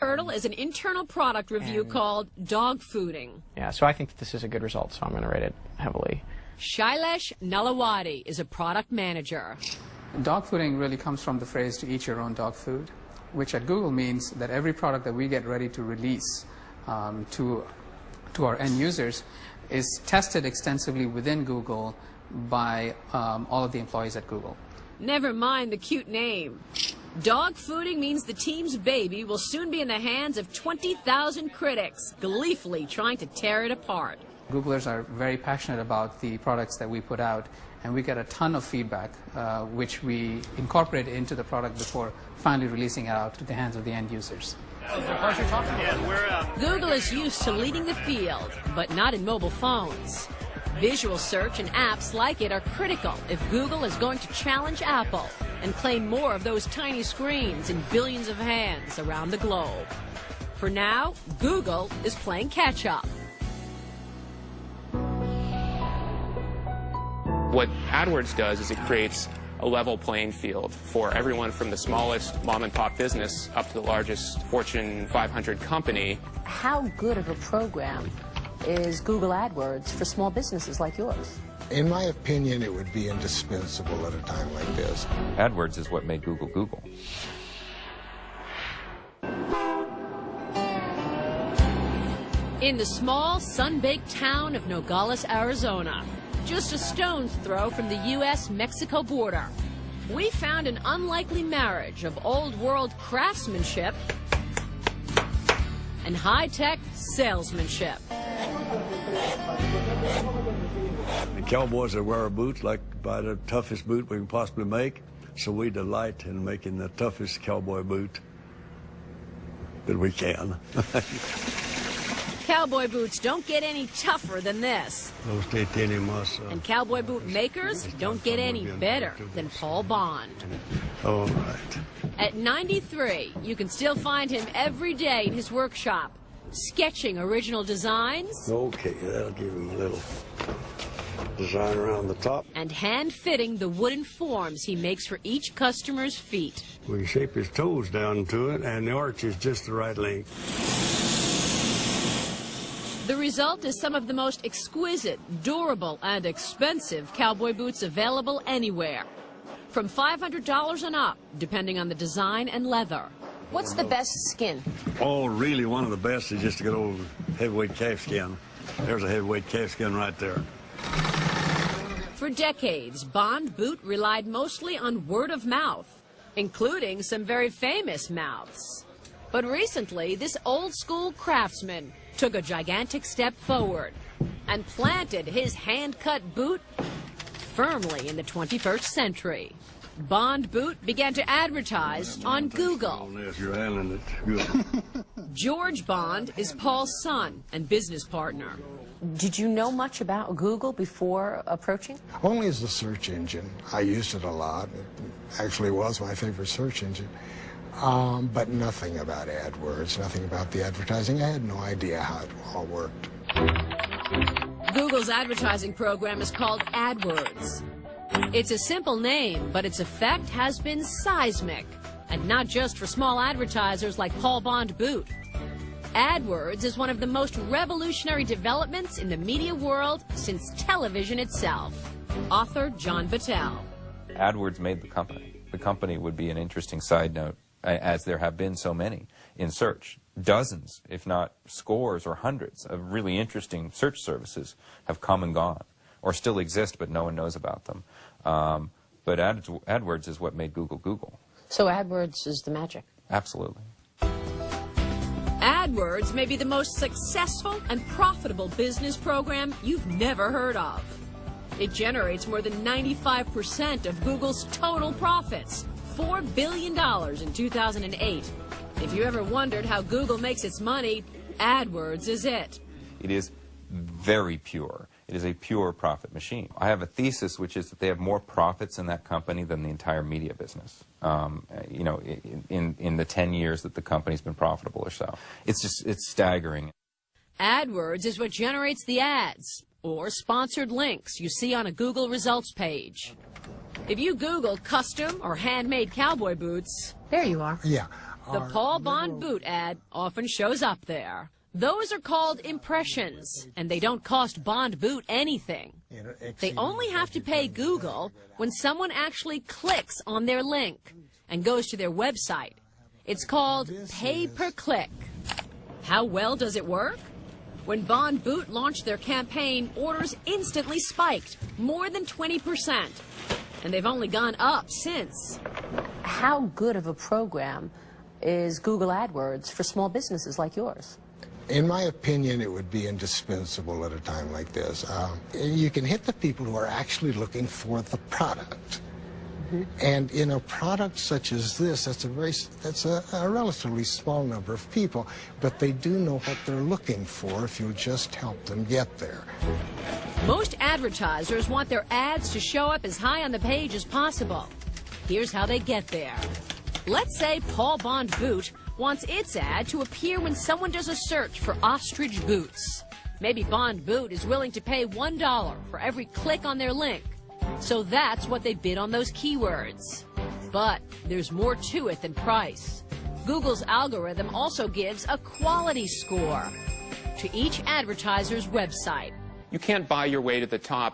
hurdle is an internal product review called dog fooding. Yeah, so I think that this is a good result, so I'm going to rate it heavily. Shailesh Nalawadi is a product manager. Dog fooding really comes from the phrase to eat your own dog food, which at Google means that every product that we get ready to release to our end users is tested extensively within Google by all of the employees at Google. Never mind the cute name. Dog fooding means the team's baby will soon be in the hands of 20,000 critics, gleefully trying to tear it apart. Googlers are very passionate about the products that we put out, and we get a ton of feedback, which we incorporate into the product before finally releasing it out to the hands of the end users. Google is used to leading the field, but not in mobile phones. Visual search and apps like it are critical if Google is going to challenge Apple and claim more of those tiny screens in billions of hands around the globe. For now, Google is playing catch-up. What AdWords does is it creates a level playing field for everyone from the smallest mom-and-pop business up to the largest Fortune 500 company. How good of a program is Google AdWords for small businesses like yours? In my opinion, it would be indispensable at a time like this. AdWords is what made Google Google. In the small, sun-baked town of Nogales, Arizona, just a stone's throw from the U.S.-Mexico border, we found an unlikely marriage of old-world craftsmanship and high-tech salesmanship. The cowboys that wear our boots like to buy the toughest boot we can possibly make, so we delight in making the toughest cowboy boot that we can. Cowboy boots don't get any tougher than this. And cowboy boot makers don't get any better than Paul Bond. All right. At 93, you can still find him every day in his workshop, sketching original designs. Okay, that'll give him a little design around the top. And hand-fitting the wooden forms he makes for each customer's feet. We can shape his toes down to it, and the arch is just the right length. The result is some of the most exquisite, durable, and expensive cowboy boots available anywhere. From $500 and up, depending on the design and leather. What's the best skin? Oh, really, one of the best is just a good old heavyweight calfskin. There's a heavyweight calfskin right there. For decades, Bond Boot relied mostly on word of mouth, including some very famous mouths. But recently, this old-school craftsman took a gigantic step forward and planted his hand-cut boot firmly in the 21st century. Bond Boot began to advertise on Google. You're handling it good. George Bond is Paul's son and business partner. Did you know much about Google before approaching? Only as a search engine. I used it a lot. It actually was my favorite search engine. But nothing about AdWords, nothing about the advertising. I had no idea how it all worked. Google's advertising program is called AdWords. It's a simple name, but its effect has been seismic, and not just for small advertisers like Paul Bond Boot. AdWords is one of the most revolutionary developments in the media world since television itself. Author John Battelle. AdWords made the company. The company would be an interesting side note, as there have been so many in search. Dozens, if not scores or hundreds, of really interesting search services have come and gone, or still exist, but no one knows about them. But AdWords is what made Google Google. So AdWords is the magic? Absolutely. AdWords may be the most successful and profitable business program you've never heard of. It generates more than 95% of Google's total profits, $4 billion in 2008. If you ever wondered how Google makes its money, AdWords is it. It is very pure. It is a pure profit machine. I have a thesis, which is that they have more profits in that company than the entire media business. You know, in the 10 years that the company's been profitable or so. It's staggering. AdWords is what generates the ads or sponsored links you see on a Google results page. If you Google custom or handmade cowboy boots... There you are. Yeah. The Paul Bond boot ad often shows up there. Those are called impressions, and they don't cost Bond Boot anything. They only have to pay Google when someone actually clicks on their link and goes to their website. It's called pay-per-click. How well does it work? When Bond Boot launched their campaign, orders instantly spiked, more than 20%. And they've only gone up since. How good of a program is Google AdWords for small businesses like yours? In my opinion, it would be indispensable at a time like this. You can hit the people who are actually looking for the product. And in a product such as this, that's a relatively small number of people, but they do know what they're looking for if you'll just help them get there. Most advertisers want their ads to show up as high on the page as possible. Here's how they get there. Let's say Paul Bond Boot wants its ad to appear when someone does a search for ostrich boots. Maybe Bond Boot is willing to pay $1 for every click on their link. So that's what they bid on those keywords. But there's more to it than price. Google's algorithm also gives a quality score to each advertiser's website. You can't buy your way to the top